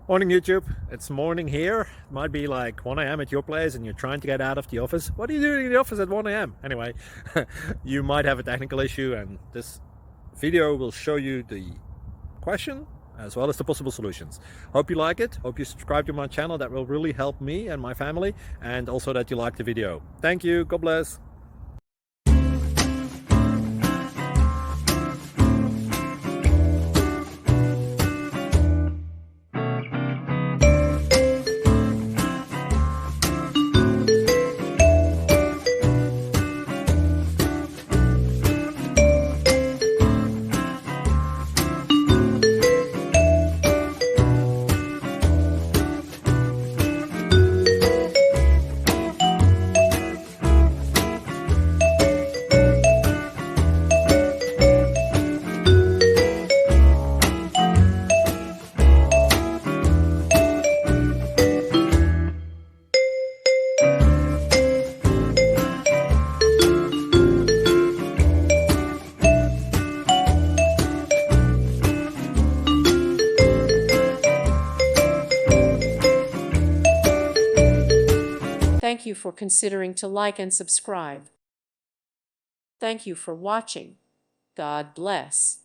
Morning YouTube, it's morning here. It might be like 1 a.m. at your place and you're trying to get out of the office. What are you doing in the office at 1 a.m.? Anyway, you might have a technical issue and this video will show you the question as well as the possible solutions. Hope you like it, hope you subscribe to my channel. That will really help me and my family, and also that you like the video. Thank you, God bless. Thank you for considering to like and subscribe. Thank you for watching. God bless.